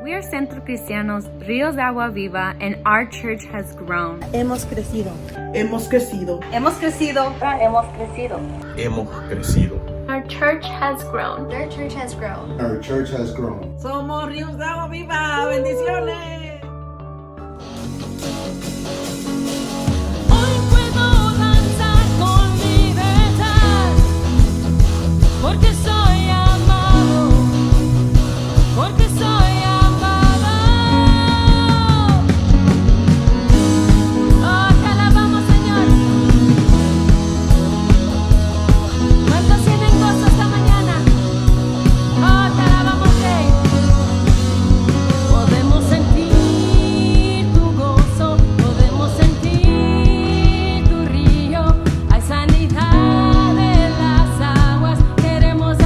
We are Centro Cristianos Ríos de Agua Viva, and our church has grown. Hemos crecido. Hemos crecido. Hemos crecido. Hemos crecido. Hemos crecido. Our church has grown. Their church has grown. Our church has grown. Somos Ríos de Agua Viva. Bendiciones. Hoy puedo danzar con libertad, porque soy amado, porque soy amada. Oh, te alabamos, Señor. ¿Cuántos tienen gozo esta mañana? Oh, te alabamos, Rey. Podemos sentir tu gozo, podemos sentir tu río. Hay sanidad en las aguas, queremos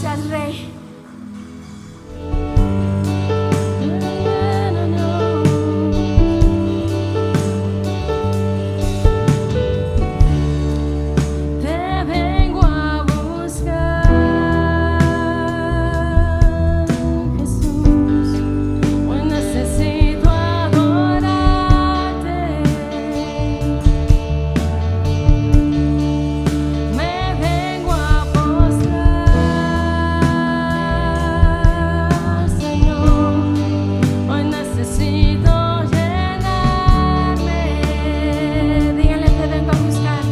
seas Rey. Te vengo a buscar, Jesús. Hoy necesito adorarte. Me vengo a postrar, Señor. Hoy necesito llenarme. Díganle, te vengo a buscar.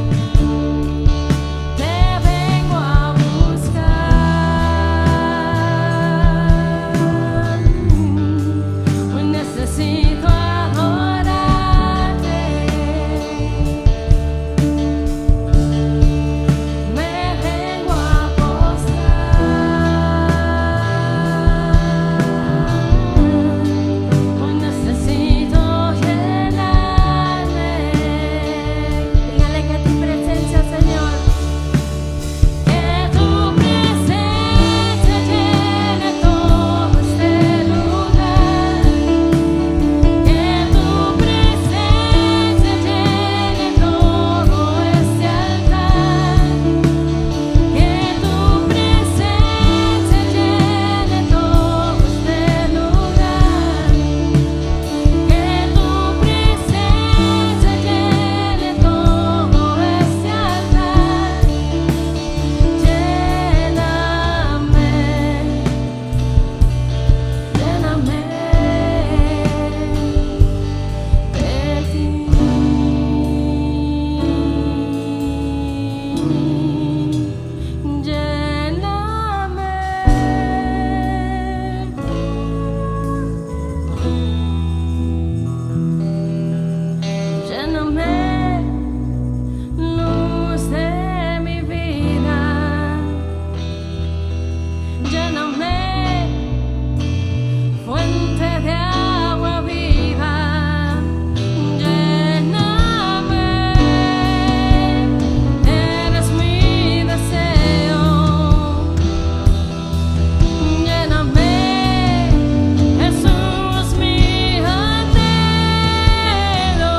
Te vengo a buscar. Hoy necesito adorarte. Me vengo a postrar. Hoy necesito llenarme. Dígale que tu presencia, Señor. Que tu presencia llene todo este lugar. Que tu presencia llene todo este altar. Que tu presencia llene todo este lugar. Que tu presencia llene todo este altar. Lléname, lléname de ti. Lléname, luz de mi vida. Lléname, fuente de agua viva. Lléname, eres mi deseo. Lléname, Jesús, mi anhelo.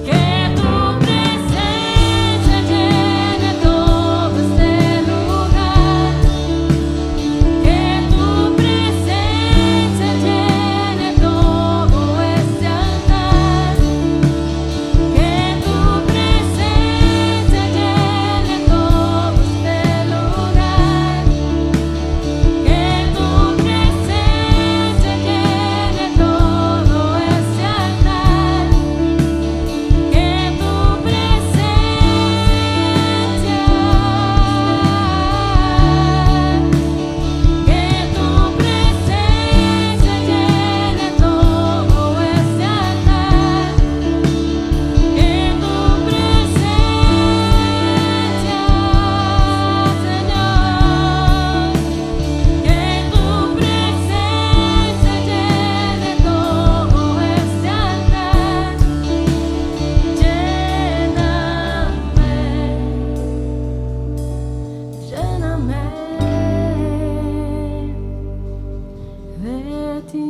Que tu presencia llene todo este lugar. Que tu presencia llene todo este altar. Que tu presencia llene todo este lugar. Que tu presencia llene todo este altar. Que tu presencia, que tu presencia llene todo este altar. Que tu presencia, Señor. Que tu presencia llene todo este altar. Lléname, lléname de ti.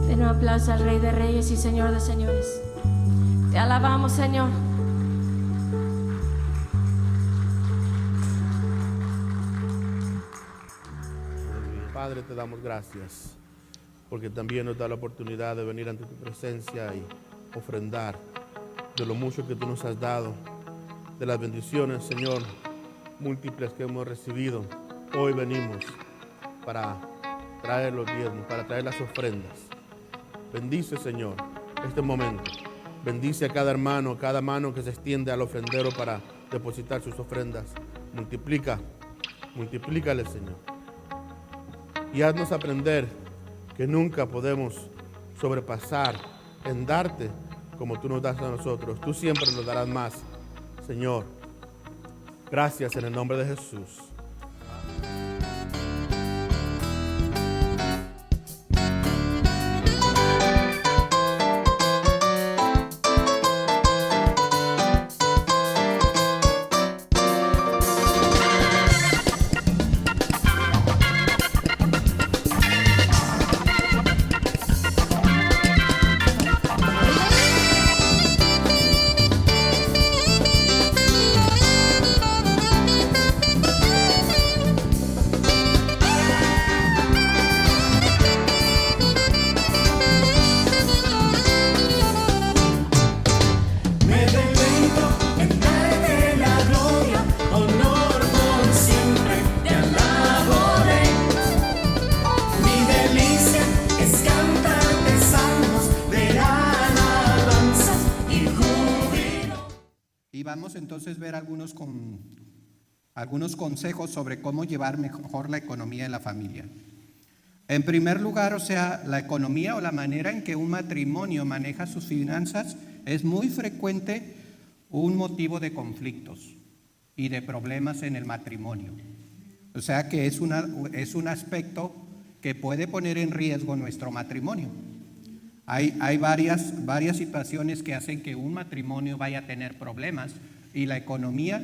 Den un aplauso al Rey de Reyes y Señor de Señores. Te alabamos, Señor. Padre, te damos gracias porque también nos da la oportunidad de venir ante tu presencia y ofrendar de lo mucho que tú nos has dado, de las bendiciones, Señor, múltiples que hemos recibido. Hoy venimos para traer los diezmos, para traer las ofrendas. Bendice, Señor, este momento. Bendice a cada hermano, cada mano que se extiende al ofrendero para depositar sus ofrendas. Multiplícale, Señor. Y haznos aprender que nunca podemos sobrepasar en darte como tú nos das a nosotros. Tú siempre nos darás más, Señor. Gracias en el nombre de Jesús. vamos entonces a ver algunos consejos sobre cómo llevar mejor la economía de la familia. En primer lugar, la economía o la manera en que un matrimonio maneja sus finanzas es muy frecuente un motivo de conflictos y de problemas en el matrimonio. O sea que es un aspecto que puede poner en riesgo nuestro matrimonio. Hay varias situaciones que hacen que un matrimonio vaya a tener problemas, y la economía,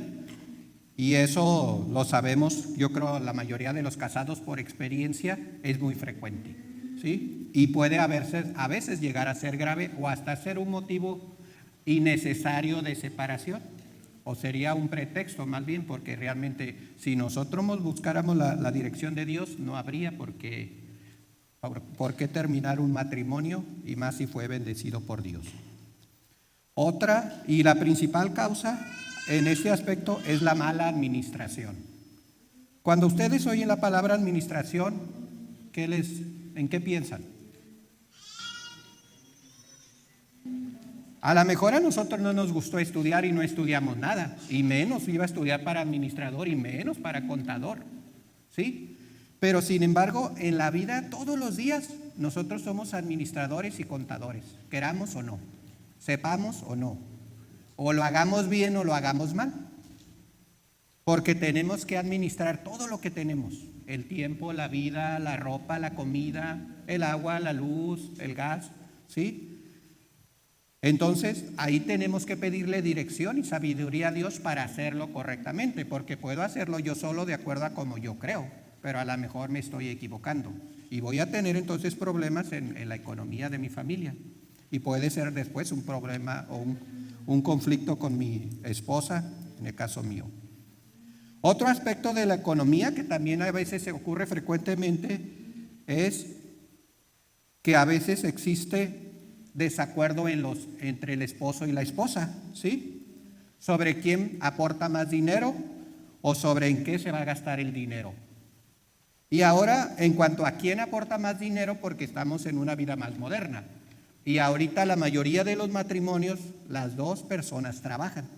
y eso lo sabemos, yo creo la mayoría de los casados por experiencia, es muy frecuente, ¿sí? Y puede a veces llegar a ser grave o hasta ser un motivo innecesario de separación, o sería un pretexto más bien, porque realmente si nosotros buscáramos la dirección de Dios, no habría por qué terminar un matrimonio, y más si fue bendecido por Dios. Otra y la principal causa en este aspecto es la mala administración. Cuando ustedes oyen la palabra administración, ¿en qué piensan? A lo mejor a nosotros no nos gustó estudiar y no estudiamos nada, y menos iba a estudiar para administrador y menos para contador, ¿sí? Pero sin embargo, en la vida todos los días nosotros somos administradores y contadores, queramos o no, sepamos o no, o lo hagamos bien o lo hagamos mal, porque tenemos que administrar todo lo que tenemos: el tiempo, la vida, la ropa, la comida, el agua, la luz, el gas, ¿sí? Entonces, ahí tenemos que pedirle dirección y sabiduría a Dios para hacerlo correctamente, porque puedo hacerlo yo solo de acuerdo a como yo creo, pero a lo mejor me estoy equivocando y voy a tener entonces problemas en la economía de mi familia, y puede ser después un problema o un conflicto con mi esposa, en el caso mío. Otro aspecto de la economía que también a veces se ocurre frecuentemente es que a veces existe desacuerdo entre el esposo y la esposa, ¿sí? Sobre quién aporta más dinero o sobre en qué se va a gastar el dinero. Y ahora, en cuanto a quién aporta más dinero, porque estamos en una vida más moderna, y ahorita la mayoría de los matrimonios, las dos personas trabajan.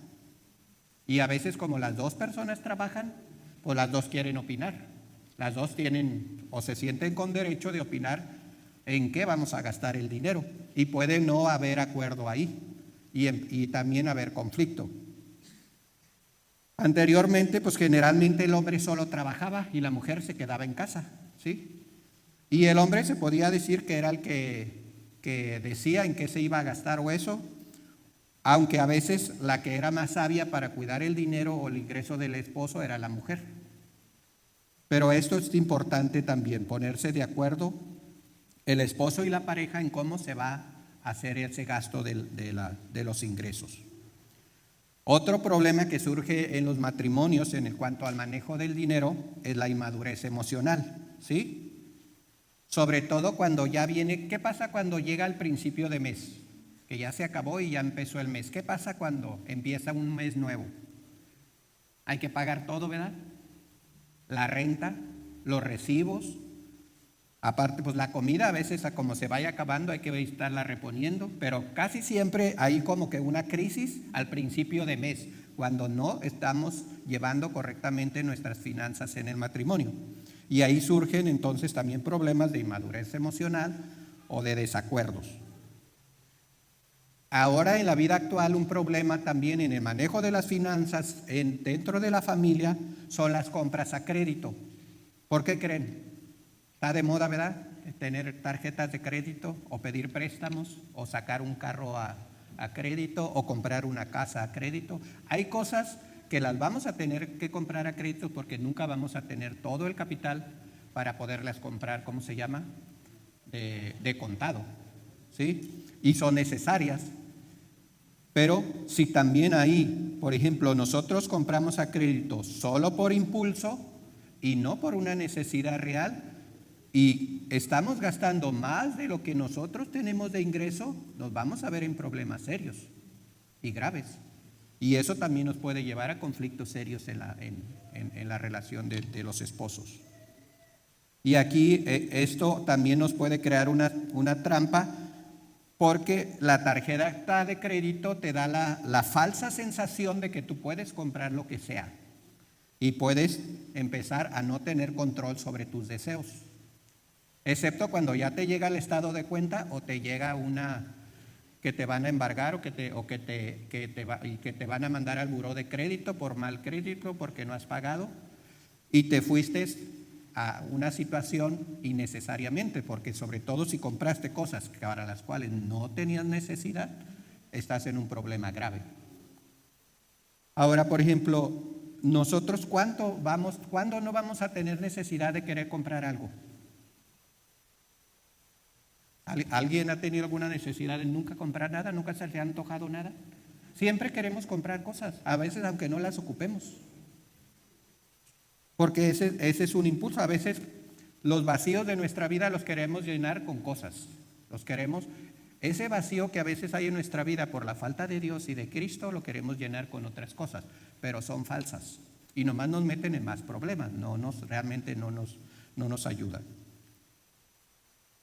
Y a veces, como las dos personas trabajan, pues las dos quieren opinar. Las dos tienen o se sienten con derecho de opinar en qué vamos a gastar el dinero, y puede no haber acuerdo ahí y también haber conflicto. Anteriormente, pues generalmente el hombre solo trabajaba y la mujer se quedaba en casa, ¿sí? Y el hombre se podía decir que era el que decía en qué se iba a gastar o eso, aunque a veces la que era más sabia para cuidar el dinero o el ingreso del esposo era la mujer. Pero esto es importante también, ponerse de acuerdo el esposo y la pareja en cómo se va a hacer ese gasto de los ingresos. Otro problema que surge en los matrimonios en cuanto al manejo del dinero es la inmadurez emocional, ¿sí? Sobre todo cuando ya viene, ¿qué pasa cuando llega el principio de mes? Que ya se acabó y ya empezó el mes. ¿Qué pasa cuando empieza un mes nuevo? Hay que pagar todo, ¿verdad? La renta, los recibos. Aparte, pues la comida a veces, como se vaya acabando, hay que estarla reponiendo, pero casi siempre hay como que una crisis al principio de mes, cuando no estamos llevando correctamente nuestras finanzas en el matrimonio. Y ahí surgen entonces también problemas de inmadurez emocional o de desacuerdos. Ahora en la vida actual, un problema también en el manejo de las finanzas dentro de la familia son las compras a crédito. ¿Por qué creen? Está de moda, ¿verdad? Tener tarjetas de crédito o pedir préstamos o sacar un carro a crédito o comprar una casa a crédito. Hay cosas que las vamos a tener que comprar a crédito porque nunca vamos a tener todo el capital para poderlas comprar, ¿cómo se llama? De contado, ¿sí? Y son necesarias. Pero si también ahí, por ejemplo, nosotros compramos a crédito solo por impulso y no por una necesidad real, y estamos gastando más de lo que nosotros tenemos de ingreso, nos vamos a ver en problemas serios y graves. Y eso también nos puede llevar a conflictos serios en la relación de los esposos. Y aquí esto también nos puede crear una trampa, Porque la tarjeta de crédito te da la falsa sensación de que tú puedes comprar lo que sea y puedes empezar a no tener control sobre tus deseos, excepto cuando ya te llega el estado de cuenta o te llega una que te van a embargar o que te van a mandar al buró de crédito por mal crédito porque no has pagado y te fuiste a una situación innecesariamente, porque sobre todo si compraste cosas para las cuales no tenías necesidad, estás en un problema grave. Ahora, por ejemplo, nosotros ¿cuándo no vamos a tener necesidad de querer comprar algo? ¿Alguien ha tenido alguna necesidad de nunca comprar nada? ¿Nunca se le ha antojado nada? Siempre queremos comprar cosas, a veces aunque no las ocupemos. Porque ese es un impulso. A veces los vacíos de nuestra vida los queremos llenar con cosas. Ese vacío que a veces hay en nuestra vida por la falta de Dios y de Cristo, lo queremos llenar con otras cosas, pero son falsas y nomás nos meten en más problemas, realmente no nos ayudan.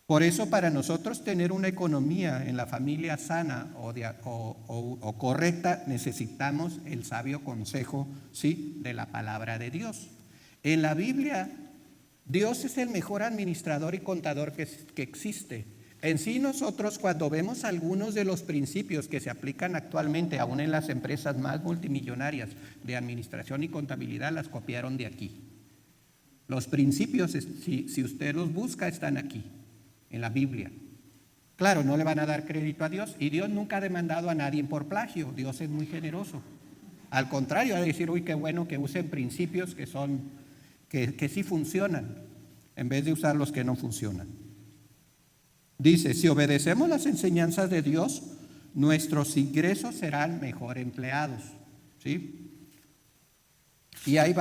Por eso para nosotros tener una economía en la familia sana o correcta, necesitamos el sabio consejo, ¿sí?, de la palabra de Dios. En la Biblia, Dios es el mejor administrador y contador que existe. En sí nosotros cuando vemos algunos de los principios que se aplican actualmente, aún en las empresas más multimillonarias de administración y contabilidad, las copiaron de aquí. Los principios, si usted los busca, están aquí, en la Biblia. Claro, no le van a dar crédito a Dios y Dios nunca ha demandado a nadie por plagio. Dios es muy generoso. Al contrario, ha de decir, uy, qué bueno que usen principios que sí funcionan, en vez de usar los que no funcionan. Dice, si obedecemos las enseñanzas de Dios, nuestros ingresos serán mejor empleados, ¿sí? Y hay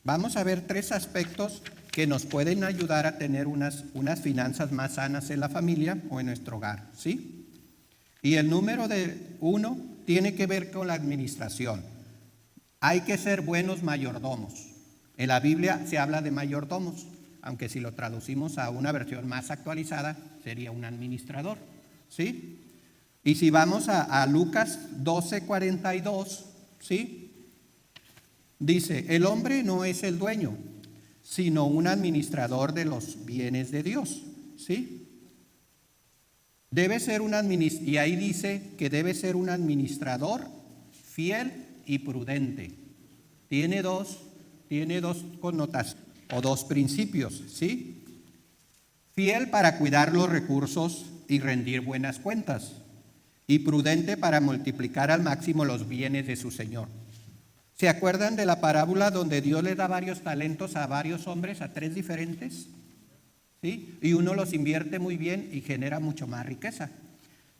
vamos a ver 3 aspectos que nos pueden ayudar a tener unas finanzas más sanas en la familia o en nuestro hogar, ¿sí? Y el número 1 tiene que ver con la administración. Hay que ser buenos mayordomos. En la Biblia se habla de mayordomos, aunque si lo traducimos a una versión más actualizada, sería un administrador, ¿sí? Y si vamos a Lucas 12:42, ¿sí? Dice, el hombre no es el dueño, sino un administrador de los bienes de Dios, ¿sí? Debe ser y ahí dice que debe ser un administrador fiel y prudente. Tiene dos connotaciones o 2 principios, ¿sí? Fiel para cuidar los recursos y rendir buenas cuentas, y prudente para multiplicar al máximo los bienes de su Señor. ¿Se acuerdan de la parábola donde Dios le da varios talentos a varios hombres, a 3 diferentes? ¿Sí? Y uno los invierte muy bien y genera mucho más riqueza.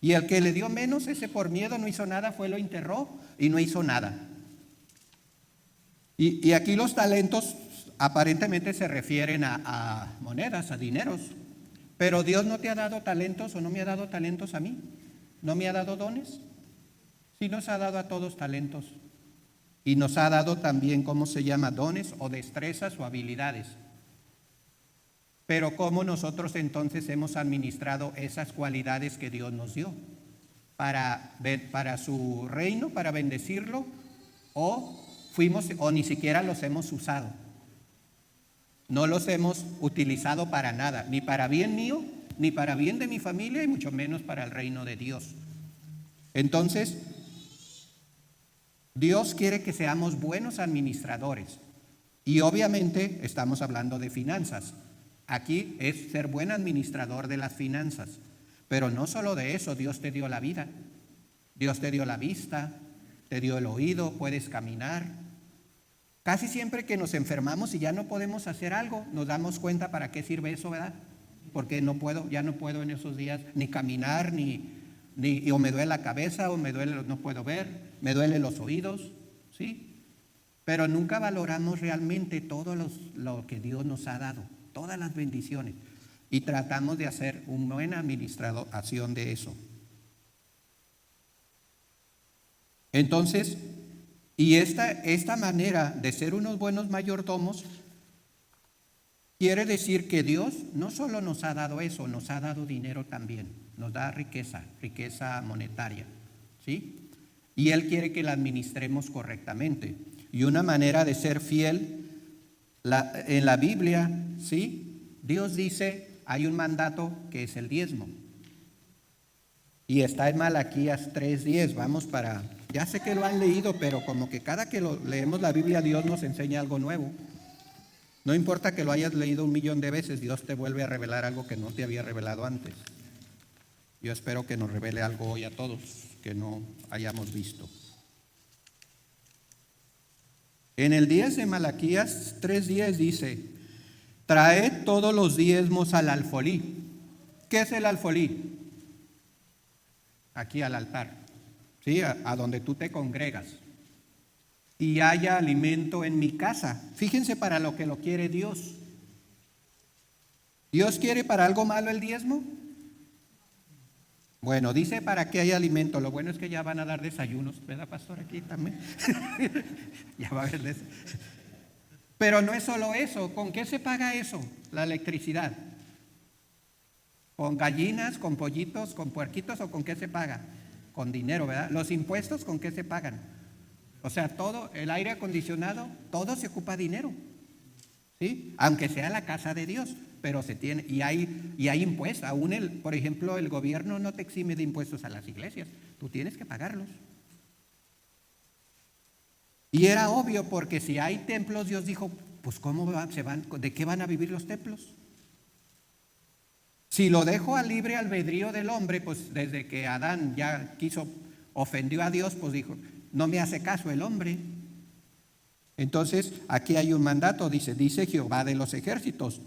Y el que le dio menos, ese por miedo no hizo nada, lo enterró y no hizo nada. Y aquí los talentos aparentemente se refieren a monedas, a dineros. Pero Dios no te ha dado talentos o no me ha dado talentos a mí. ¿No me ha dado dones? Sí, nos ha dado a todos talentos. Y nos ha dado también, dones o destrezas o habilidades. Pero ¿cómo nosotros entonces hemos administrado esas cualidades que Dios nos dio? ¿Para su reino, para bendecirlo? ¿O ni siquiera los hemos usado? No los hemos utilizado para nada, ni para bien mío, ni para bien de mi familia, y mucho menos para el reino de Dios. Entonces, Dios quiere que seamos buenos administradores. Y obviamente estamos hablando de finanzas. Aquí es ser buen administrador de las finanzas. Pero no solo de eso, Dios te dio la vida. Dios te dio la vista, te dio el oído, puedes caminar. Casi siempre que nos enfermamos y ya no podemos hacer algo, nos damos cuenta para qué sirve eso, ¿verdad? Porque ya no puedo en esos días ni caminar, o me duele la cabeza, o no puedo ver, me duelen los oídos, ¿sí? Pero nunca valoramos realmente todo lo que Dios nos ha dado, todas las bendiciones, y tratamos de hacer una buena administración de eso. Entonces, y esta manera de ser unos buenos mayordomos quiere decir que Dios no solo nos ha dado eso, nos ha dado dinero también. nos da riqueza, riqueza monetaria, ¿sí? Y Él quiere que la administremos correctamente. Y una manera de ser fiel, en la Biblia, ¿sí? Dios dice, hay un mandato que es el diezmo. Y está en Malaquías 3:10, vamos para, ya sé que lo han leído, pero como que cada que leemos la Biblia, Dios nos enseña algo nuevo. No importa que lo hayas leído 1,000,000 de veces, Dios te vuelve a revelar algo que no te había revelado antes. Yo espero que nos revele algo hoy a todos que no hayamos visto. En el 10 de Malaquías 3:10 dice, traed todos los diezmos al alfolí. ¿Qué es el alfolí? Aquí al altar, ¿sí? A donde tú te congregas. Y haya alimento en mi casa. Fíjense para lo que lo quiere Dios. ¿Dios quiere para algo malo el diezmo? Bueno, dice para que haya alimento. Lo bueno es que ya van a dar desayunos, ¿verdad, pastor? Aquí también. Ya va a haber desayunos. Pero no es solo eso. ¿Con qué se paga eso? La electricidad. ¿Con gallinas, con pollitos, con puerquitos o con qué se paga? Con dinero, ¿verdad? Los impuestos, ¿con qué se pagan? O sea, todo, el aire acondicionado, todo se ocupa dinero, ¿sí? Aunque sea la casa de Dios, pero se tiene, y hay impuestos. Aún por ejemplo, el gobierno no te exime de impuestos a las iglesias, tú tienes que pagarlos. Y era obvio, porque si hay templos, Dios dijo, pues ¿de qué van a vivir los templos? Si lo dejo al libre albedrío del hombre, pues desde que Adán ya ofendió a Dios, pues dijo, no me hace caso el hombre. Entonces, aquí hay un mandato, dice Jehová de los ejércitos.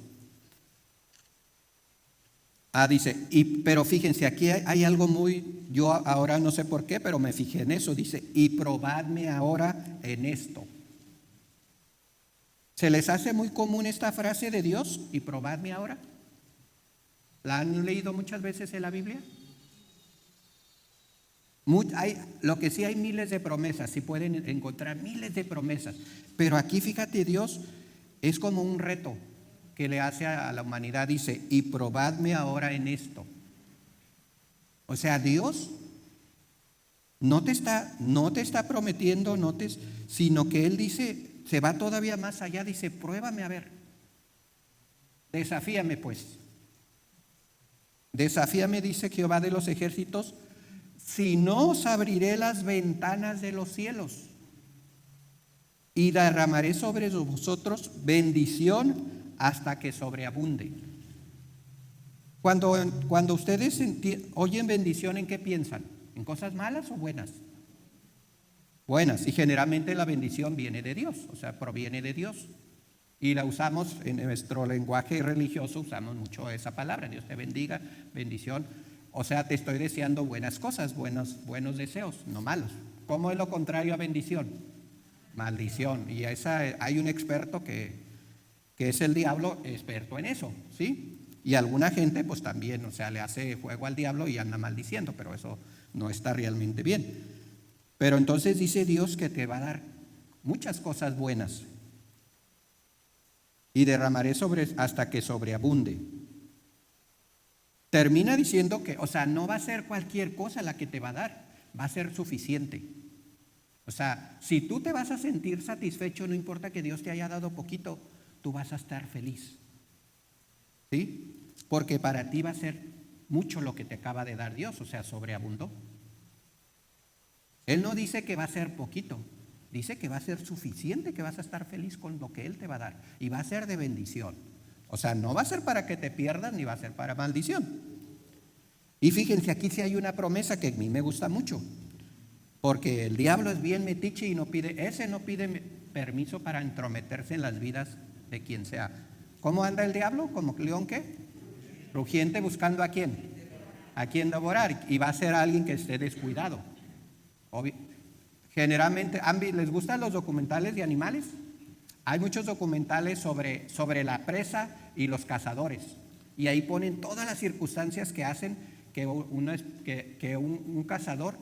Dice, pero fíjense, aquí hay algo yo ahora no sé por qué, pero me fijé en eso, dice, y probadme ahora en esto. ¿Se les hace muy común esta frase de Dios, y probadme ahora? ¿La han leído muchas veces en la Biblia? Lo que sí hay miles de promesas, sí pueden encontrar miles de promesas, pero aquí fíjate, Dios es como un reto que le hace a la humanidad, dice, y probadme ahora en esto. O sea, Dios no te está prometiendo, sino que Él dice, se va todavía más allá, dice, pruébame a ver, desafíame pues. Desafíame, dice Jehová de los ejércitos, si no os abriré las ventanas de los cielos y derramaré sobre vosotros bendición hasta que sobreabunde. Cuando ustedes oyen bendición, ¿en qué piensan? ¿En cosas malas o buenas? Buenas, y generalmente la bendición viene de Dios, o sea, proviene de Dios. Y la usamos en nuestro lenguaje religioso, usamos mucho esa palabra, Dios te bendiga, bendición. O sea, te estoy deseando buenas cosas, buenos deseos, no malos. ¿Cómo es lo contrario a bendición? Maldición. Y hay un experto que es el diablo, experto en eso, ¿sí? Y alguna gente pues también, o sea, le hace juego al diablo y anda maldiciendo, pero eso no está realmente bien. Pero entonces dice Dios que te va a dar muchas cosas buenas. Y derramaré hasta que sobreabunde. Termina diciendo que, o sea, no va a ser cualquier cosa la que te va a dar, va a ser suficiente. O sea, si tú te vas a sentir satisfecho, no importa que Dios te haya dado poquito, tú vas a estar feliz. ¿Sí? Porque para ti va a ser mucho lo que te acaba de dar Dios, o sea, sobreabundó. Él no dice que va a ser poquito. Dice que va a ser suficiente, que vas a estar feliz con lo que Él te va a dar. Y va a ser de bendición. O sea, no va a ser para que te pierdas, ni va a ser para maldición. Y fíjense, aquí sí hay una promesa que a mí me gusta mucho. Porque el diablo es bien metiche y no pide permiso para entrometerse en las vidas de quien sea. ¿Cómo anda el diablo? ¿Como león qué? Rugiente, buscando ¿a quién? A quién devorar. Y va a ser alguien que esté descuidado. Generalmente, ¿les gustan los documentales de animales? Hay muchos documentales sobre la presa y los cazadores. Y ahí ponen todas las circunstancias que hacen que un cazador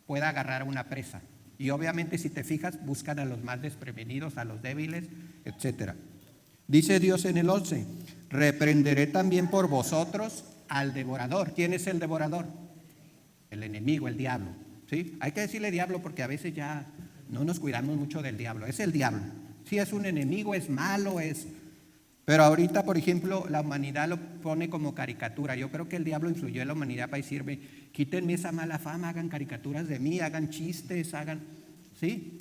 pueda agarrar a una presa. Y obviamente, si te fijas, buscan a los más desprevenidos, a los débiles, etc. Dice Dios en el 11, reprenderé también por vosotros al devorador. ¿Quién es el devorador? El enemigo, el diablo. ¿Sí? Hay que decirle diablo porque a veces ya no nos cuidamos mucho del diablo. Es el diablo. Sí, es un enemigo, es malo, es... Pero ahorita, por ejemplo, la humanidad lo pone como caricatura. Yo creo que el diablo influyó en la humanidad para decirme, quítenme esa mala fama, hagan caricaturas de mí, hagan chistes, hagan... ¿Sí?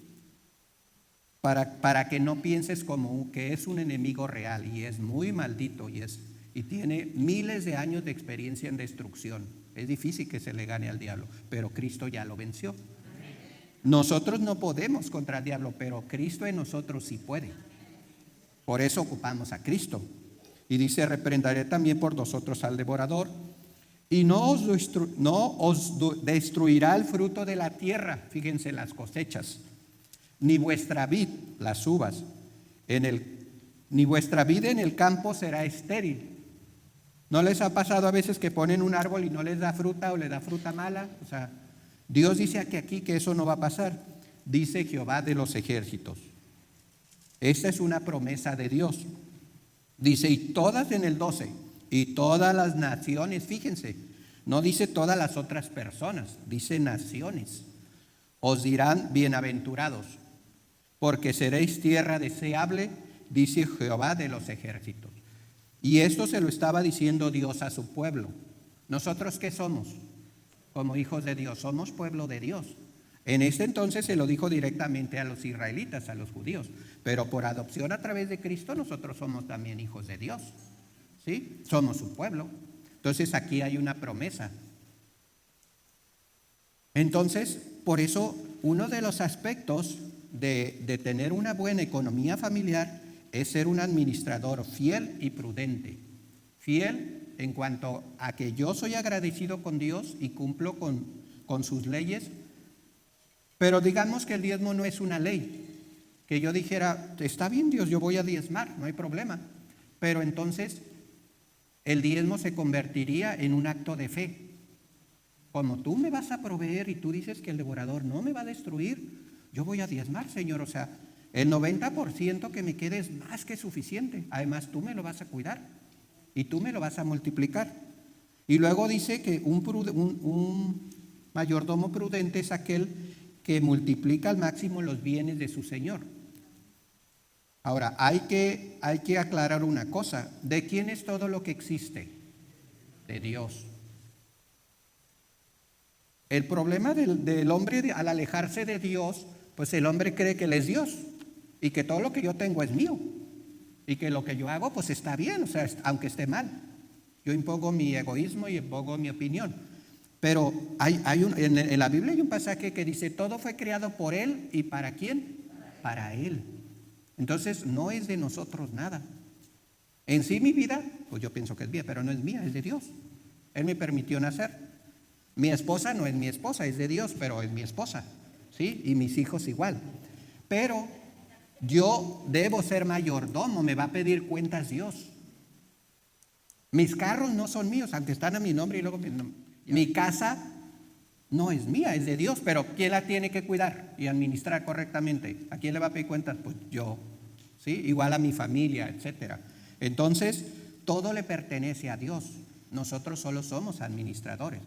Para que no pienses como que es un enemigo real y es muy maldito y tiene miles de años de experiencia en destrucción. Es difícil que se le gane al diablo, pero Cristo ya lo venció. Nosotros no podemos contra el diablo, pero Cristo en nosotros sí puede. Por eso ocupamos a Cristo. Y dice, reprenderé también por vosotros al devorador, y no os destruirá el fruto de la tierra, fíjense las cosechas, ni vuestra vid, las uvas, ni vuestra vid en el campo será estéril. ¿No les ha pasado a veces que ponen un árbol y no les da fruta o le da fruta mala? O sea, Dios dice aquí que eso no va a pasar. Dice Jehová de los ejércitos. Esta es una promesa de Dios. Dice, y todas en el 12, y todas las naciones, fíjense, no dice todas las otras personas, dice naciones, os dirán bienaventurados, porque seréis tierra deseable, dice Jehová de los ejércitos. Y esto se lo estaba diciendo Dios a su pueblo. ¿Nosotros qué somos? Como hijos de Dios, somos pueblo de Dios. En este entonces se lo dijo directamente a los israelitas, a los judíos, pero por adopción a través de Cristo nosotros somos también hijos de Dios, ¿sí? Somos su pueblo. Entonces aquí hay una promesa. Entonces, por eso, uno de los aspectos de tener una buena economía familiar es ser un administrador fiel y prudente. Fiel en cuanto a que yo soy agradecido con Dios y cumplo con sus leyes. Pero digamos que el diezmo no es una ley, que yo dijera, está bien Dios, yo voy a diezmar, no hay problema. Pero entonces el diezmo se convertiría en un acto de fe. Como tú me vas a proveer y tú dices que el devorador no me va a destruir, yo voy a diezmar, Señor. O sea, el 90% que me quede es más que suficiente. Además, tú me lo vas a cuidar y tú me lo vas a multiplicar. Y luego dice que un mayordomo prudente es aquel que multiplica al máximo los bienes de su Señor. Ahora, hay que aclarar una cosa. ¿De quién es todo lo que existe? De Dios. El problema del hombre al alejarse de Dios, pues el hombre cree que Él es Dios y que todo lo que yo tengo es mío y que lo que yo hago pues está bien, o sea, aunque esté mal. Yo impongo mi egoísmo y impongo mi opinión. Pero en la Biblia hay un pasaje que dice, todo fue creado por Él, ¿y para quién? Para Él. Entonces no es de nosotros nada. En sí mi vida, pues yo pienso que es mía, pero no es mía, es de Dios. Él me permitió nacer. Mi esposa no es mi esposa, es de Dios, pero es mi esposa, ¿sí? Y mis hijos igual. Pero yo debo ser mayordomo, me va a pedir cuentas Dios. Mis carros no son míos, aunque están a mi nombre y luego mi casa no es mía, es de Dios, pero ¿quién la tiene que cuidar y administrar correctamente? ¿A quién le va a pedir cuentas? Pues yo, ¿sí? Igual a mi familia, etcétera. Entonces, todo le pertenece a Dios. Nosotros solo somos administradores.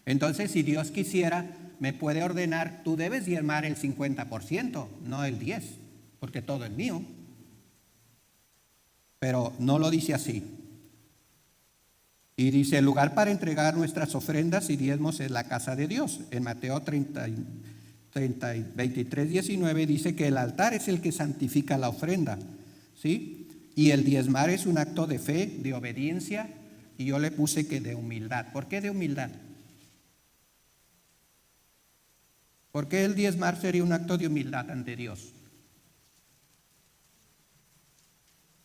Entonces, si Dios quisiera, me puede ordenar, tú debes diezmar el 50%, no el 10%, porque todo es mío. Pero no lo dice así. Y dice, el lugar para entregar nuestras ofrendas y diezmos es la casa de Dios. En Mateo 23:19 dice que el altar es el que santifica la ofrenda, ¿sí? Y el diezmar es un acto de fe, de obediencia, y yo le puse que de humildad. ¿Por qué de humildad? ¿Por qué el diezmar sería un acto de humildad ante Dios?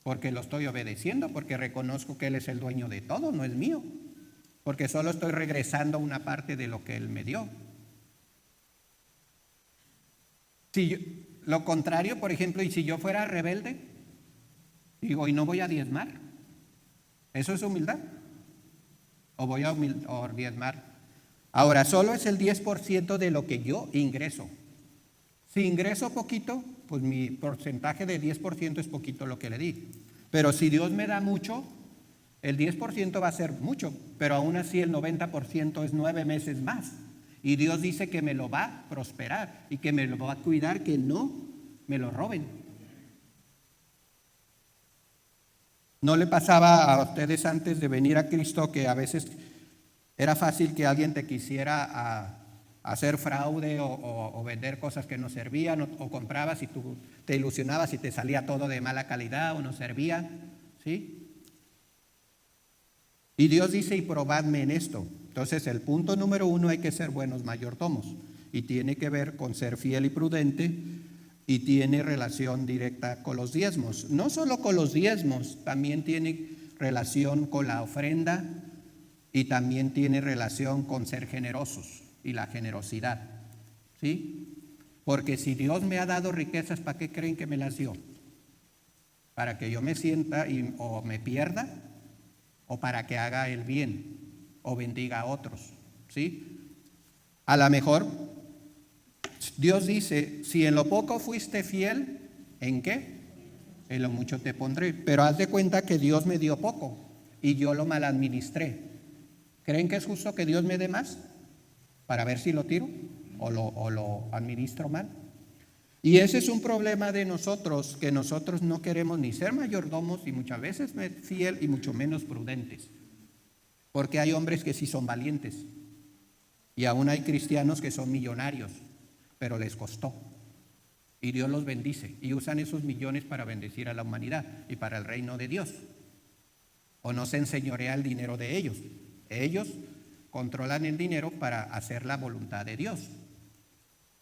Porque lo estoy obedeciendo, porque reconozco que Él es el dueño de todo, no es mío. Porque solo estoy regresando una parte de lo que Él me dio. Lo contrario, por ejemplo, y si yo fuera rebelde, digo, y no voy a diezmar, ¿eso es humildad? ¿O voy a diezmar? Ahora, solo es el 10% de lo que yo ingreso. Si ingreso poquito, pues mi porcentaje de 10% es poquito lo que le di. Pero si Dios me da mucho, El 10% va a ser mucho, pero aún así el 90% es 9 meses más. Y Dios dice que me lo va a prosperar y que me lo va a cuidar, que no me lo roben. ¿No le pasaba a ustedes antes de venir a Cristo que a veces era fácil que alguien te quisiera hacer fraude o vender cosas que no servían, o comprabas y tú te ilusionabas y te salía todo de mala calidad o no servía? ¿Sí? Y Dios dice, y probadme en esto. Entonces el punto número 1, hay que ser buenos mayordomos, y tiene que ver con ser fiel y prudente, y tiene relación directa con los diezmos. No solo con los diezmos, también tiene relación con la ofrenda, y también tiene relación con ser generosos y la generosidad. ¿Sí? Porque si Dios me ha dado riquezas, ¿para qué creen que me las dio? ¿Para que yo me sienta o me pierda? ¿O para que haga el bien o bendiga a otros? ¿Sí? A lo mejor Dios dice, si en lo poco fuiste fiel, ¿en qué? En lo mucho te pondré. Pero haz de cuenta que Dios me dio poco y yo lo mal administré. ¿Creen que es justo que Dios me dé más? Para ver si lo tiro o lo administro mal. Y ese es un problema de nosotros, que nosotros no queremos ni ser mayordomos y muchas veces fiel y mucho menos prudentes. Porque hay hombres que sí son valientes y aún hay cristianos que son millonarios, pero les costó. Y Dios los bendice y usan esos millones para bendecir a la humanidad y para el reino de Dios. O no se enseñorea el dinero de ellos. Ellos controlan el dinero para hacer la voluntad de Dios.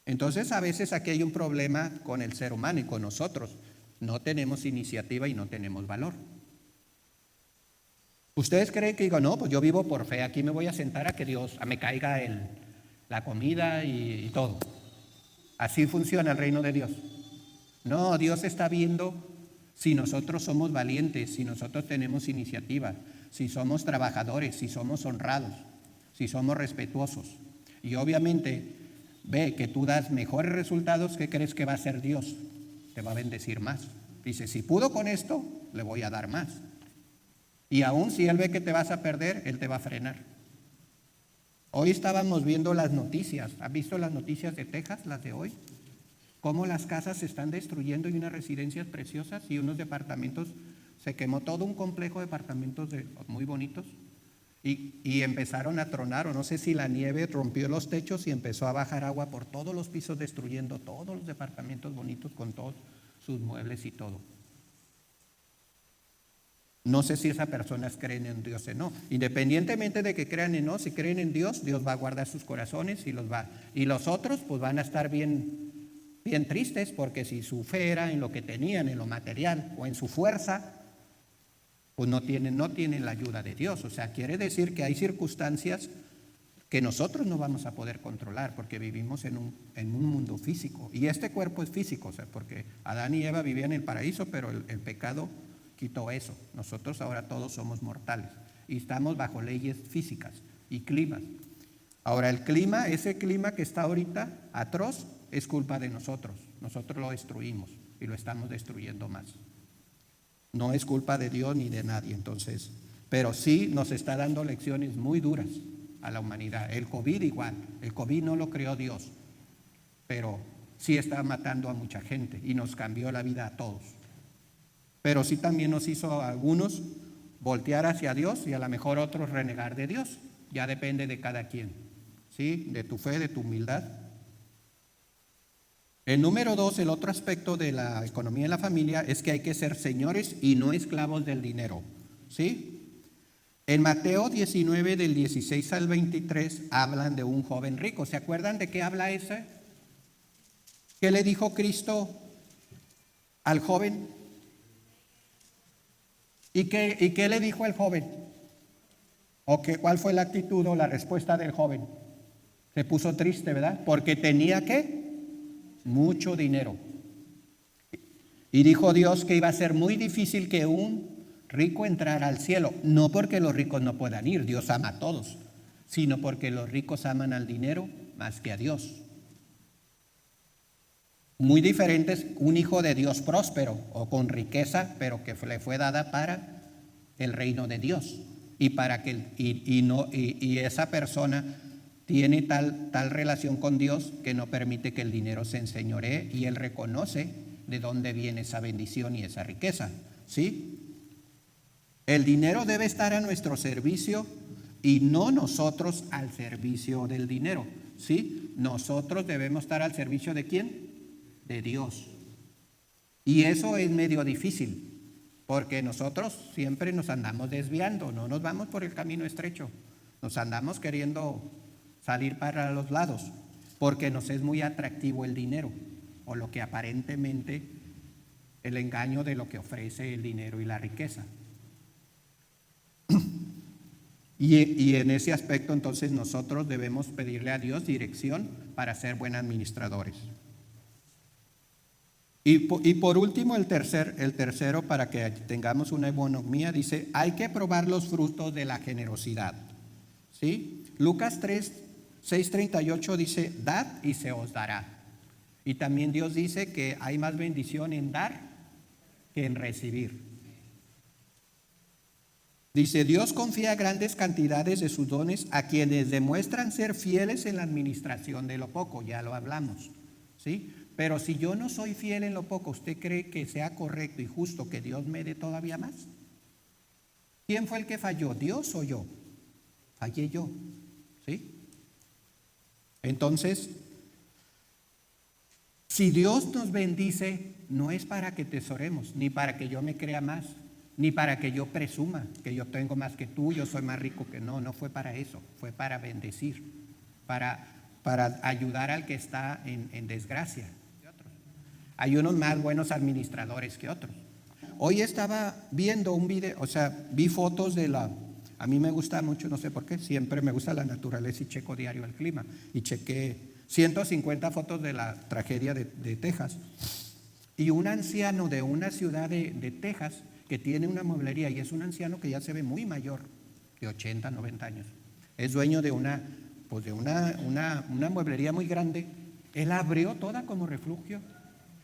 Entonces a veces aquí hay un problema con el ser humano y con nosotros. No tenemos iniciativa y no tenemos valor. ¿Ustedes creen que digo, no, pues yo vivo por fe, aquí me voy a sentar a que Dios me caiga la comida y todo? Así funciona el reino de Dios. No, Dios está viendo si nosotros somos valientes, si nosotros tenemos iniciativa, si somos trabajadores, si somos honrados, si somos respetuosos. Y obviamente ve que tú das mejores resultados, ¿qué crees que va a hacer Dios? Te va a bendecir más. Dice, si pudo con esto, le voy a dar más. Y aún si Él ve que te vas a perder, Él te va a frenar. Hoy estábamos viendo las noticias. ¿Has visto las noticias de Texas, las de hoy? Cómo las casas se están destruyendo y unas residencias preciosas y unos departamentos. Se quemó todo un complejo de departamentos muy bonitos. Y empezaron a tronar, o no sé si la nieve rompió los techos y empezó a bajar agua por todos los pisos, destruyendo todos los departamentos bonitos con todos sus muebles y todo. No sé si esas personas creen en Dios o no. Independientemente de que crean en no, si creen en Dios, Dios va a guardar sus corazones y los otros pues van a estar bien tristes, porque si su fe era en lo que tenían, en lo material o en su fuerza, pues no tienen la ayuda de Dios. O sea, quiere decir que hay circunstancias que nosotros no vamos a poder controlar porque vivimos en un mundo físico. Y este cuerpo es físico, o sea, porque Adán y Eva vivían en el paraíso, pero el pecado quitó eso. Nosotros ahora todos somos mortales y estamos bajo leyes físicas y climas. Ahora el clima, ese clima que está ahorita atroz, es culpa de nosotros. Nosotros lo destruimos y lo estamos destruyendo más. No es culpa de Dios ni de nadie, entonces. Pero sí nos está dando lecciones muy duras a la humanidad. El COVID igual. El COVID no lo creó Dios, pero sí está matando a mucha gente y nos cambió la vida a todos. Pero sí también nos hizo a algunos voltear hacia Dios y a lo mejor otros renegar de Dios. Ya depende de cada quien, ¿sí? De tu fe, de tu humildad. El número 2, el otro aspecto de la economía en la familia es que hay que ser señores y no esclavos del dinero, ¿sí? En Mateo 19, del 16 al 23, hablan de un joven rico. ¿Se acuerdan de qué habla ese? ¿Qué le dijo Cristo al joven? ¿Y qué le dijo el joven? ¿Cuál fue la actitud o la respuesta del joven? Se puso triste, ¿verdad? Porque tenía ¿qué? Mucho dinero. Y dijo Dios que iba a ser muy difícil que un rico entrara al cielo. No porque los ricos no puedan ir, Dios ama a todos, sino porque los ricos aman al dinero más que a Dios. Muy diferente es un hijo de Dios próspero o con riqueza, pero que le fue dada para el reino de Dios. Y para que y esa persona tiene tal relación con Dios que no permite que el dinero se enseñoree, y él reconoce de dónde viene esa bendición y esa riqueza, ¿sí? El dinero debe estar a nuestro servicio y no nosotros al servicio del dinero, ¿sí? Nosotros debemos estar al servicio ¿de quién? De Dios. Y eso es medio difícil, porque nosotros siempre nos andamos desviando, no nos vamos por el camino estrecho, nos andamos queriendo salir para los lados, porque nos es muy atractivo el dinero, o lo que aparentemente el engaño de lo que ofrece el dinero y la riqueza. Y en ese aspecto entonces nosotros debemos pedirle a Dios dirección para ser buenos administradores. Y por último el tercero, para que tengamos una economía, dice, hay que probar los frutos de la generosidad, ¿sí? Lucas 6:38 dice, dad y se os dará. Y también Dios dice que hay más bendición en dar que en recibir. Dice, Dios confía grandes cantidades de sus dones a quienes demuestran ser fieles en la administración de lo poco, ya lo hablamos, ¿sí? Pero si yo no soy fiel en lo poco, ¿usted cree que sea correcto y justo que Dios me dé todavía más? ¿Quién fue el que falló, Dios o yo? Fallé yo, ¿sí? Entonces, si Dios nos bendice, no es para que tesoremos, ni para que yo me crea más, ni para que yo presuma que yo tengo más que tú, yo soy más rico que no fue para eso, fue para bendecir, para ayudar al que está en desgracia. Hay unos más buenos administradores que otros. Hoy estaba viendo un video, vi fotos a mí me gusta mucho, no sé por qué, siempre me gusta la naturaleza y checo diario el clima, y chequé 150 fotos de la tragedia de Texas, y un anciano de una ciudad de Texas que tiene una mueblería, y es un anciano que ya se ve muy mayor, de 80, 90 años, es dueño de una mueblería muy grande. Él abrió toda como refugio,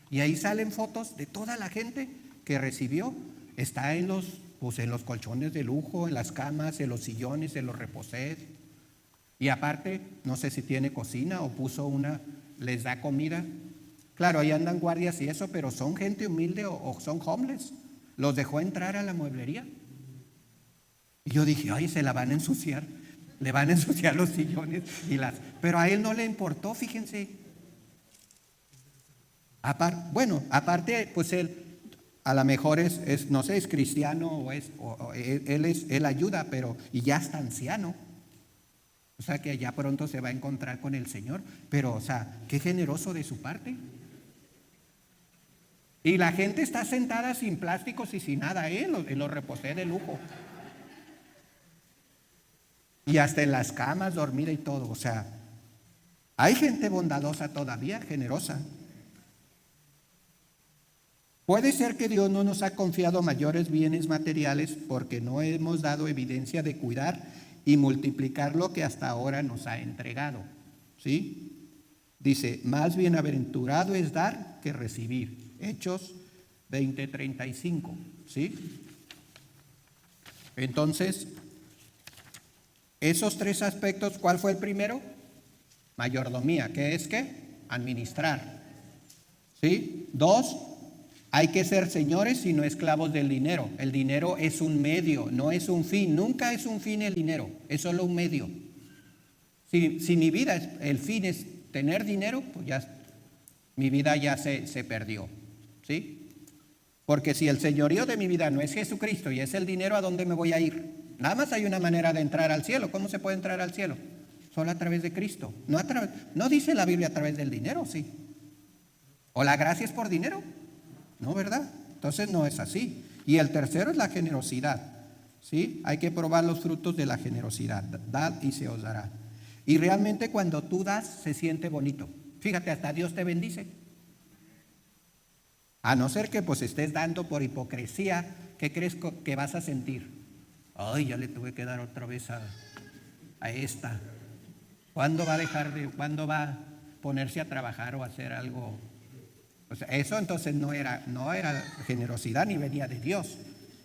y ahí salen fotos de toda la gente que recibió. Está en los colchones de lujo, en las camas, en los sillones, en los reposés. Y aparte, no sé si tiene cocina o les da comida. Claro, ahí andan guardias y eso, pero son gente humilde o son homeless. Los dejó entrar a la mueblería. Y yo dije, ay, se la van a ensuciar. Le van a ensuciar los sillones pero a él no le importó, fíjense. Aparte, pues él a lo mejor es no sé, es cristiano él ayuda, y ya está anciano. O sea que ya pronto se va a encontrar con el Señor, pero qué generoso de su parte. Y la gente está sentada sin plásticos y sin nada, en los reposés de lujo. Y hasta en las camas dormida y todo. Hay gente bondadosa todavía, generosa. Puede ser que Dios no nos ha confiado mayores bienes materiales porque no hemos dado evidencia de cuidar y multiplicar lo que hasta ahora nos ha entregado, ¿sí? Dice, más bienaventurado es dar que recibir. Hechos 20:35, ¿sí? Entonces, esos tres aspectos, ¿cuál fue el primero? Mayordomía, ¿qué es qué? Administrar, ¿sí? 2, hay que ser señores y no esclavos del dinero. El dinero es un medio, no es un fin. Nunca es un fin el dinero, es solo un medio. Si mi vida, el fin es tener dinero, pues ya mi vida ya se perdió, ¿sí? Porque si el señorío de mi vida no es Jesucristo y es el dinero, ¿a dónde me voy a ir? Nada más hay una manera de entrar al cielo. ¿Cómo se puede entrar al cielo? Solo a través de Cristo. No dice la Biblia a través del dinero, ¿sí? ¿O la gracia es por dinero? No, ¿verdad? Entonces no es así. Y el tercero es la generosidad, ¿sí? Hay que probar los frutos de la generosidad. Dad y se os dará. Y realmente cuando tú das, se siente bonito. Fíjate, hasta Dios te bendice. A no ser que pues estés dando por hipocresía, ¿qué crees que vas a sentir? Ay, ya le tuve que dar otra vez a esta. ¿Cuándo va a ponerse a trabajar o a hacer algo? Eso entonces no era generosidad ni venía de Dios.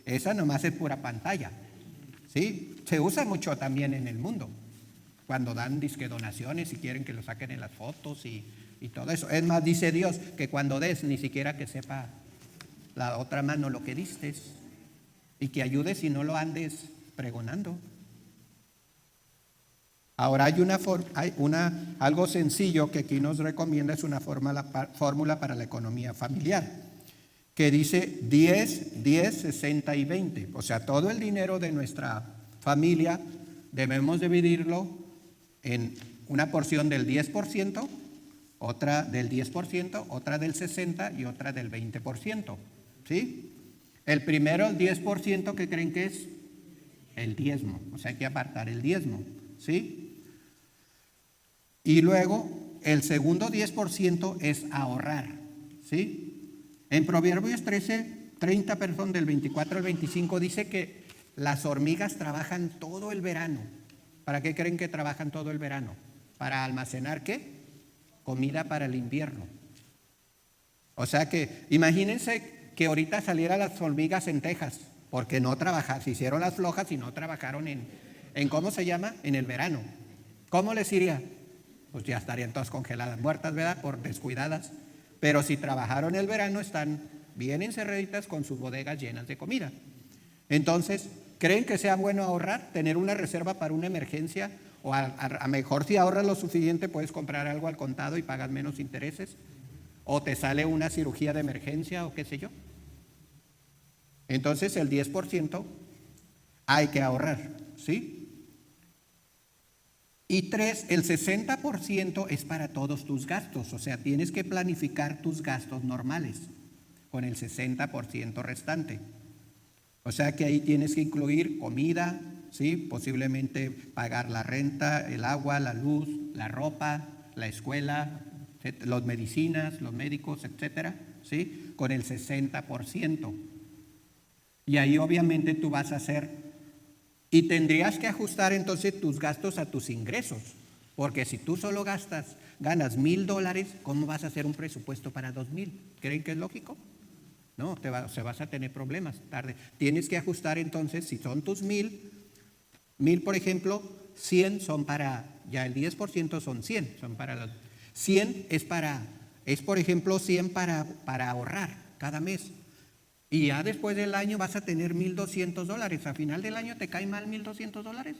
Esa nomás es pura pantalla, ¿sí? Se usa mucho también en el mundo, cuando dan disque donaciones y quieren que lo saquen en las fotos y todo eso. Es más, dice Dios que cuando des, ni siquiera que sepa la otra mano lo que diste, y que ayudes y no lo andes pregonando. Ahora hay algo sencillo que aquí nos recomienda, es una fórmula para la economía familiar, que dice 10, 10, 60 y 20. O sea, todo el dinero de nuestra familia debemos dividirlo en una porción del 10%, otra del 10%, otra del 60% y otra del 20%. ¿Sí? El primero, el 10%, ¿qué creen que es? El diezmo. O sea, hay que apartar el diezmo. ¿Sí? Y luego, el segundo 10% es ahorrar. ¿Sí? En Proverbios 30, perdón, del 24 al 25, dice que las hormigas trabajan todo el verano. ¿Para qué creen que trabajan todo el verano? ¿Para almacenar qué? Comida para el invierno. O sea que, imagínense que ahorita salieran las hormigas en Texas, porque no trabajaron, se hicieron las flojas y no trabajaron en ¿cómo se llama? En el verano. ¿Cómo les iría? Pues ya estarían todas congeladas, muertas, ¿verdad? Por descuidadas. Pero si trabajaron el verano, están bien encerraditas con sus bodegas llenas de comida. Entonces, ¿creen que sea bueno ahorrar? Tener una reserva para una emergencia, o a mejor si ahorras lo suficiente puedes comprar algo al contado y pagas menos intereses, o te sale una cirugía de emergencia o qué sé yo. Entonces el 10% hay que ahorrar, ¿sí? Y 3, el 60% es para todos tus gastos, o sea, tienes que planificar tus gastos normales con el 60% restante. O sea que ahí tienes que incluir comida, ¿sí? Posiblemente pagar la renta, el agua, la luz, la ropa, la escuela, las medicinas, los médicos, etcétera, ¿sí? Con el 60%. Y ahí obviamente tú vas a hacer, y tendrías que ajustar entonces tus gastos a tus ingresos, porque si tú solo ganas $1,000, ¿cómo vas a hacer un presupuesto para 2,000? ¿Creen que es lógico? No, vas a tener problemas tarde. Tienes que ajustar entonces, si son tus 1,000 por ejemplo, 100 son para, ya el 10% son 100, son para los 100 es por ejemplo 100 para ahorrar cada mes. Y ya después del año vas a tener $1,200. A final del año te cae mal $1,200.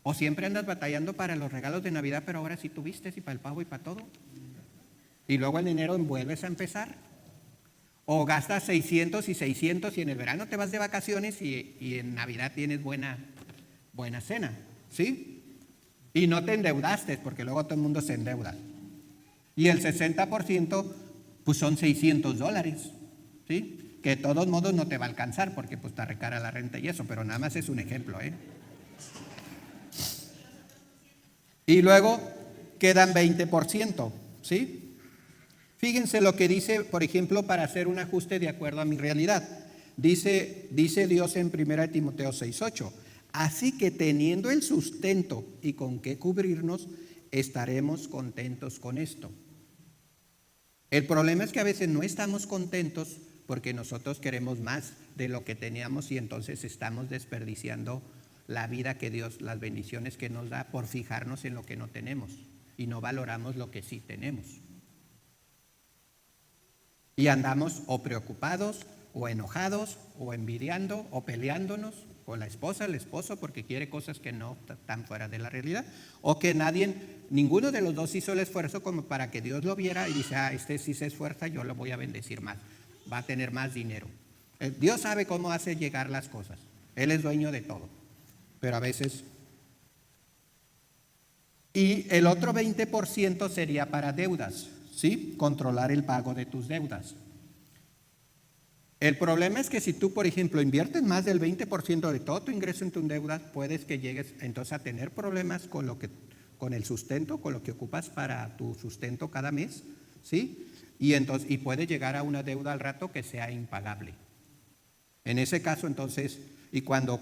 O siempre andas batallando para los regalos de Navidad, pero ahora sí tuviste, y para el pavo y para todo. Y luego en enero vuelves a empezar. O gastas 600 y 600 y en el verano te vas de vacaciones y en Navidad tienes buena cena, ¿sí? Y no te endeudaste, porque luego todo el mundo se endeuda. Y el 60% pues son $600, ¿sí? Que de todos modos no te va a alcanzar porque pues está recara la renta y eso, pero nada más es un ejemplo, ¿eh? Y luego quedan 20%, ¿sí? Fíjense lo que dice, por ejemplo, para hacer un ajuste de acuerdo a mi realidad. Dice Dios en 1 Timoteo 6:8, así que teniendo el sustento y con qué cubrirnos, estaremos contentos con esto. El problema es que a veces no estamos contentos porque nosotros queremos más de lo que teníamos y entonces estamos desperdiciando la vida que Dios, las bendiciones que nos da por fijarnos en lo que no tenemos y no valoramos lo que sí tenemos. Y andamos o preocupados o enojados o envidiando o peleándonos con la esposa, el esposo, porque quiere cosas que no están fuera de la realidad, o que ninguno de los dos hizo el esfuerzo como para que Dios lo viera y dice, este sí se esfuerza, yo lo voy a bendecir más, va a tener más dinero. Dios sabe cómo hace llegar las cosas, Él es dueño de todo, pero a veces... Y el otro 20% sería para deudas, ¿sí? Controlar el pago de tus deudas. El problema es que si tú, por ejemplo, inviertes más del 20% de todo tu ingreso en tu deuda, puedes que llegues entonces a tener problemas con el sustento, con lo que ocupas para tu sustento cada mes, ¿sí? Y puede llegar a una deuda al rato que sea impagable. En ese caso, entonces, y cuando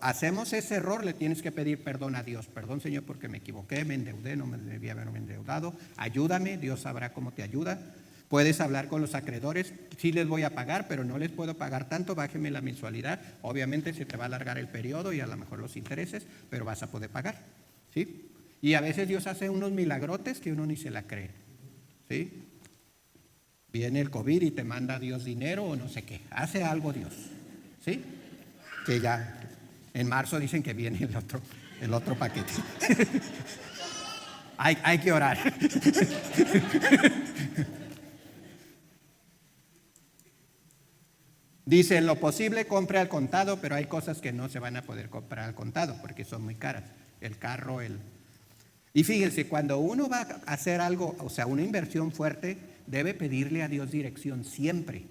hacemos ese error, le tienes que pedir perdón a Dios. Perdón, Señor, porque me equivoqué, me endeudé, no me debía haberme endeudado. Ayúdame, Dios sabrá cómo te ayuda. Puedes hablar con los acreedores, sí les voy a pagar, pero no les puedo pagar tanto, bájeme la mensualidad. Obviamente se te va a alargar el periodo y a lo mejor los intereses, pero vas a poder pagar, ¿sí? Y a veces Dios hace unos milagrotes que uno ni se la cree, ¿sí? Viene el COVID y te manda Dios dinero o no sé qué, hace algo Dios, ¿sí? Que ya en marzo dicen que viene el otro paquete. Hay que orar. Dice, en lo posible compre al contado, pero hay cosas que no se van a poder comprar al contado porque son muy caras. El carro, Y fíjense, cuando uno va a hacer algo, o sea, una inversión fuerte, debe pedirle a Dios dirección siempre.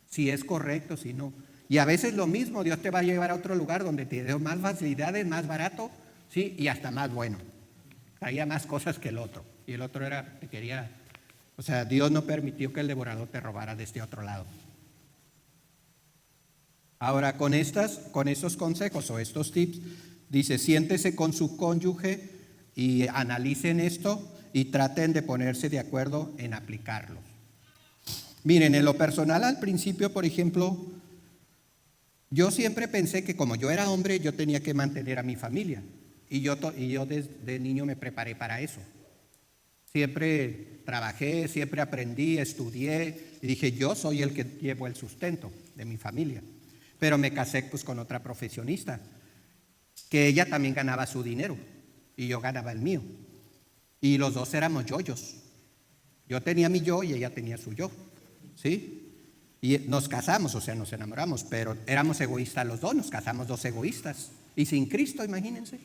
Si es correcto, si no. Y a veces lo mismo, Dios te va a llevar a otro lugar donde te dé más facilidades, más barato, sí, y hasta más bueno. Traía más cosas que el otro. Y el otro o sea, Dios no permitió que el devorador te robara de este otro lado. Ahora, con esos consejos o estos tips, dice, siéntese con su cónyuge y analicen esto y traten de ponerse de acuerdo en aplicarlos. Miren, en lo personal al principio, por ejemplo, yo siempre pensé que como yo era hombre, yo tenía que mantener a mi familia. Y yo desde niño me preparé para eso. Siempre trabajé, siempre aprendí, estudié y dije, yo soy el que llevo el sustento de mi familia. Pero me casé pues con otra profesionista, que ella también ganaba su dinero y yo ganaba el mío. Y los dos éramos yoyos. Yo tenía mi yo y ella tenía su yo, ¿sí? Y nos casamos, o sea, nos enamoramos, pero éramos egoístas los dos, nos casamos dos egoístas. Y sin Cristo, imagínense.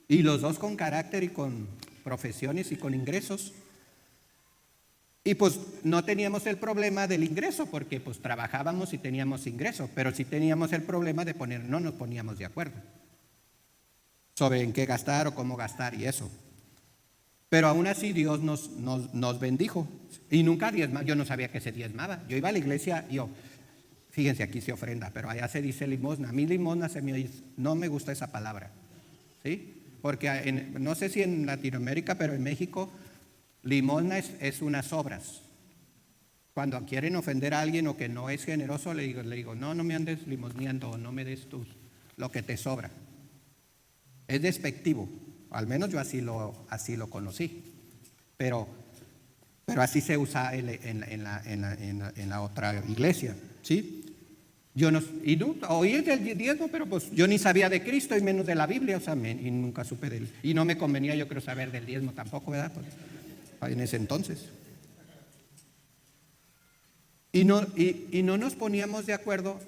Y los dos con carácter y con profesiones y con ingresos. Y pues no teníamos el problema del ingreso porque pues trabajábamos y teníamos ingreso, pero sí teníamos el problema de no nos poníamos de acuerdo sobre en qué gastar o cómo gastar y eso. Pero aún así Dios nos bendijo y nunca diezmaba. Yo no sabía que se diezmaba. Yo iba a la iglesia y fíjense, aquí se ofrenda, pero allá se dice limosna. A mí limosna no me gusta esa palabra, ¿sí? Porque no sé si en Latinoamérica, pero en México limosna es unas obras. Cuando quieren ofender a alguien o que no es generoso, le digo, no me andes limosneando, no me des lo que te sobra. Es despectivo, al menos yo así lo conocí. Pero así se usa en la otra iglesia, ¿sí? Oí del diezmo, pero pues yo ni sabía de Cristo y menos de la Biblia, o sea, y nunca supe de él. Y no me convenía, yo creo, saber del diezmo tampoco, ¿verdad? Pues, en ese entonces. Y no nos poníamos de acuerdo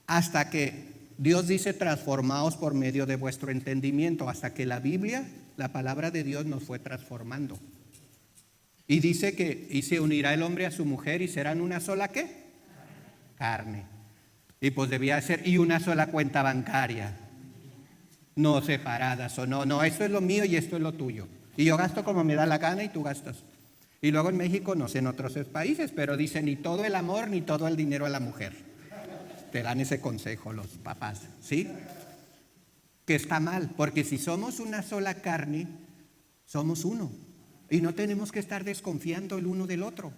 hasta que Dios dice, transformaos por medio de vuestro entendimiento, hasta que la Biblia, la palabra de Dios, nos fue transformando. Y dice que y se unirá el hombre a su mujer y serán una sola ¿qué? Carne. Y pues debía ser, y una sola cuenta bancaria, no separadas, o no, esto es lo mío y esto es lo tuyo. Y yo gasto como me da la gana y tú gastas. Y luego en México, no sé en otros países, pero dice ni todo el amor ni todo el dinero a la mujer. Te dan ese consejo los papás, ¿sí? Que está mal, porque si somos una sola carne, somos uno. Y no tenemos que estar desconfiando el uno del otro.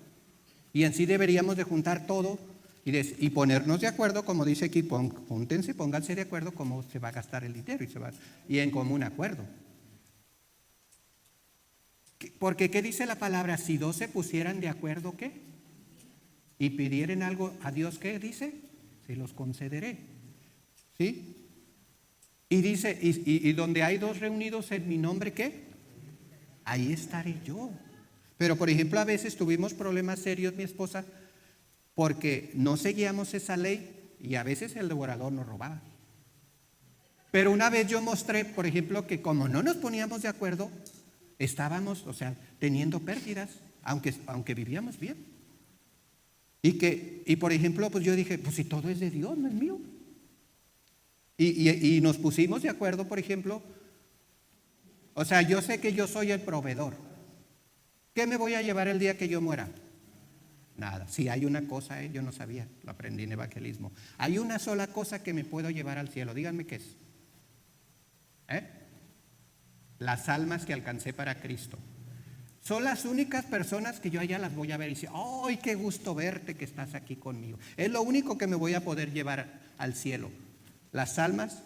Y en sí deberíamos de juntar todo y ponernos de acuerdo, como dice aquí, pónganse de acuerdo cómo se va a gastar el dinero y en común acuerdo. Porque ¿qué dice la palabra? Si dos se pusieran de acuerdo, ¿qué? Y pidieran algo a Dios, ¿qué dice? Se los concederé, ¿sí? Y dice, y donde hay dos reunidos en mi nombre, ¿qué? Ahí estaré yo. Pero por ejemplo, a veces tuvimos problemas serios, mi esposa, porque no seguíamos esa ley y a veces el devorador nos robaba. Pero una vez yo mostré, por ejemplo, que como no nos poníamos de acuerdo, estábamos, o sea, teniendo pérdidas, aunque vivíamos bien. Y por ejemplo, pues yo dije, pues si todo es de Dios, no es mío. Y nos pusimos de acuerdo, por ejemplo, o sea, yo sé que yo soy el proveedor. ¿Qué me voy a llevar el día que yo muera? Nada. Si hay una cosa, yo no sabía, lo aprendí en evangelismo. Hay una sola cosa que me puedo llevar al cielo. Díganme qué es. Las almas que alcancé para Cristo. Son las únicas personas que yo allá las voy a ver y decir, ¡ay, qué gusto verte que estás aquí conmigo! Es lo único que me voy a poder llevar al cielo. Las almas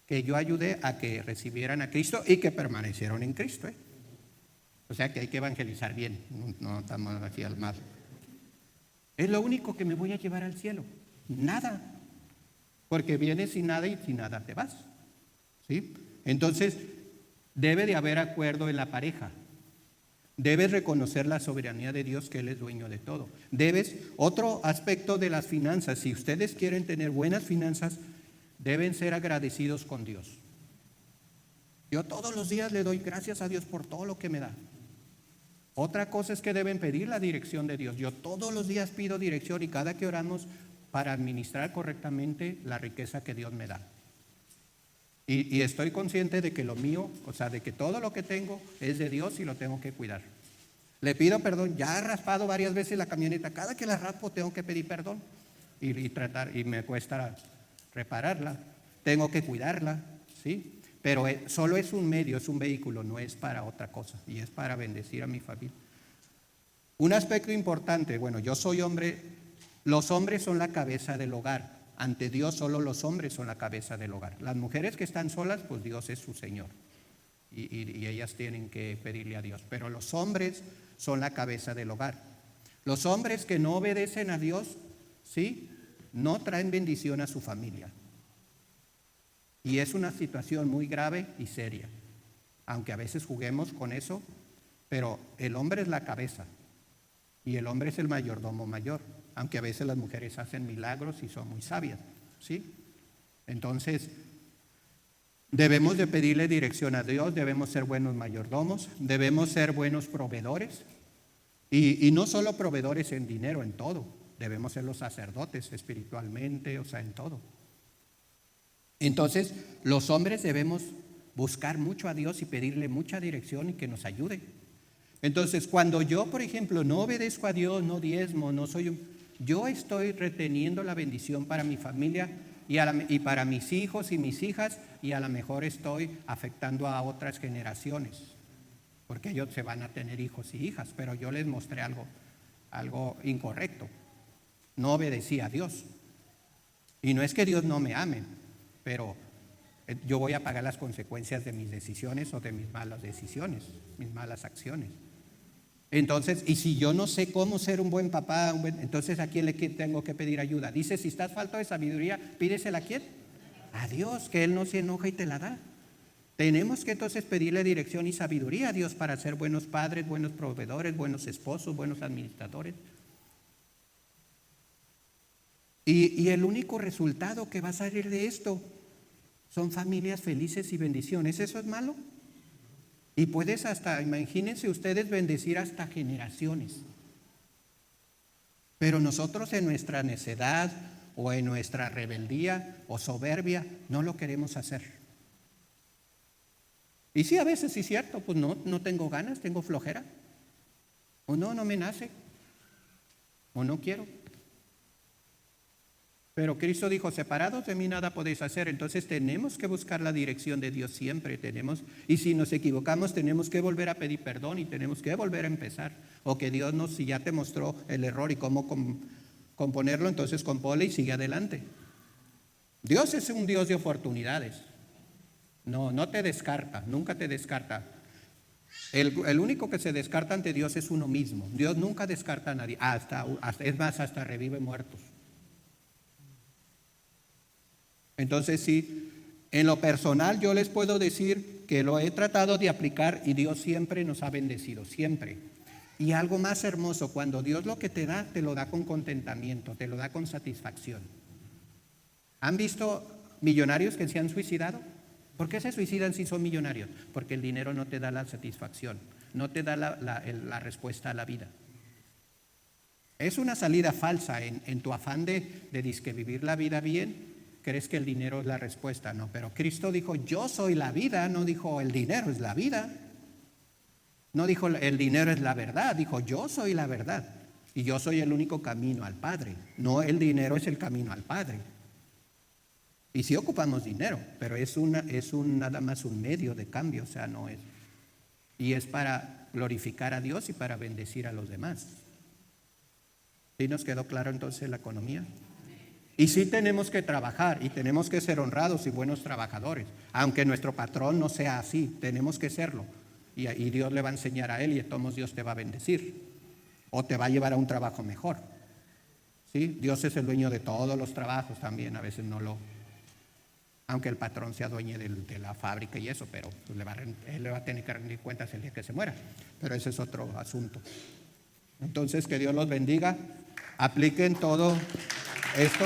que yo ayudé a que recibieran a Cristo y que permanecieron en Cristo. O sea que hay que evangelizar bien, no estamos aquí al mal. Es lo único que me voy a llevar al cielo. Nada. Porque vienes sin nada y sin nada te vas. ¿Sí? Entonces, debe de haber acuerdo en la pareja. Debes reconocer la soberanía de Dios, que Él es dueño de todo. Otro aspecto de las finanzas, si ustedes quieren tener buenas finanzas, deben ser agradecidos con Dios. Yo todos los días le doy gracias a Dios por todo lo que me da. Otra cosa es que deben pedir la dirección de Dios. Yo todos los días pido dirección y cada que oramos para administrar correctamente la riqueza que Dios me da. Y estoy consciente de que lo mío, o sea, de que todo lo que tengo es de Dios y lo tengo que cuidar. Le pido perdón, ya he raspado varias veces la camioneta, cada que la raspo tengo que pedir perdón y me cuesta repararla, tengo que cuidarla, ¿sí? Pero solo es un medio, es un vehículo, no es para otra cosa y es para bendecir a mi familia. Un aspecto importante, bueno, yo soy hombre, los hombres son la cabeza del hogar. Ante Dios solo los hombres son la cabeza del hogar. Las mujeres que están solas, pues Dios es su Señor. Y ellas tienen que pedirle a Dios. Pero los hombres son la cabeza del hogar. Los hombres que no obedecen a Dios, ¿sí?, no traen bendición a su familia. Y es una situación muy grave y seria. Aunque a veces juguemos con eso, pero el hombre es la cabeza. Y el hombre es el mayordomo mayor. Aunque a veces las mujeres hacen milagros y son muy sabias, ¿sí? Entonces, debemos de pedirle dirección a Dios, debemos ser buenos mayordomos, debemos ser buenos proveedores, y no solo proveedores en dinero, en todo. Debemos ser los sacerdotes espiritualmente, o sea, en todo. Entonces, los hombres debemos buscar mucho a Dios y pedirle mucha dirección y que nos ayude. Entonces, cuando yo, por ejemplo, no obedezco a Dios, no diezmo, yo estoy reteniendo la bendición para mi familia y para mis hijos y mis hijas, y a lo mejor estoy afectando a otras generaciones, porque ellos se van a tener hijos y hijas, pero yo les mostré algo incorrecto. No obedecí a Dios. Y no es que Dios no me ame, pero yo voy a pagar las consecuencias de mis decisiones o de mis malas decisiones, mis malas acciones. Entonces, y si yo no sé cómo ser un buen papá, entonces ¿a quién le tengo que pedir ayuda? Dice, si estás falto de sabiduría, pídesela a quién. A Dios, que Él no se enoja y te la da. Tenemos que entonces pedirle dirección y sabiduría a Dios para ser buenos padres, buenos proveedores, buenos esposos, buenos administradores. Y el único resultado que va a salir de esto son familias felices y bendiciones. ¿Eso es malo? Y puedes hasta, imagínense ustedes, bendecir hasta generaciones. Pero nosotros en nuestra necedad o en nuestra rebeldía o soberbia no lo queremos hacer. Y sí, a veces sí es cierto, pues no tengo ganas, tengo flojera. O no me nace. O no quiero. Pero Cristo dijo, separados de mí nada podéis hacer. Entonces tenemos que buscar la dirección de Dios siempre. Y si nos equivocamos, tenemos que volver a pedir perdón y tenemos que volver a empezar. O que Dios si ya te mostró el error y cómo componerlo, entonces compónle y sigue adelante. Dios es un Dios de oportunidades. No te descarta, nunca te descarta. El único que se descarta ante Dios es uno mismo. Dios nunca descarta a nadie. Es más, hasta revive muertos. Entonces sí, en lo personal yo les puedo decir que lo he tratado de aplicar y Dios siempre nos ha bendecido, siempre. Y algo más hermoso, cuando Dios lo que te lo da con contentamiento, te lo da con satisfacción. ¿Han visto millonarios que se han suicidado? ¿Por qué se suicidan si son millonarios? Porque el dinero no te da la satisfacción, no te da la respuesta a la vida. Es una salida falsa en tu afán de disque vivir la vida bien. ¿Crees que el dinero es la respuesta? No, pero Cristo dijo, yo soy la vida, no dijo el dinero es la vida. No dijo el dinero es la verdad, dijo yo soy la verdad. Y yo soy el único camino al Padre. No, el dinero es el camino al Padre. Y sí ocupamos dinero, pero es nada más un medio de cambio, o sea, no es. Y es para glorificar a Dios y para bendecir a los demás. ¿Sí nos quedó claro entonces la economía? Y sí tenemos que trabajar y tenemos que ser honrados y buenos trabajadores. Aunque nuestro patrón no sea así, tenemos que serlo. Y Dios le va a enseñar a él y entonces Dios te va a bendecir. O te va a llevar a un trabajo mejor. ¿Sí? Dios es el dueño de todos los trabajos también, a veces no lo... Aunque el patrón sea dueño de la fábrica y eso, pero él le va a tener que rendir cuentas el día que se muera. Pero ese es otro asunto. Entonces, que Dios los bendiga. Apliquen todo esto.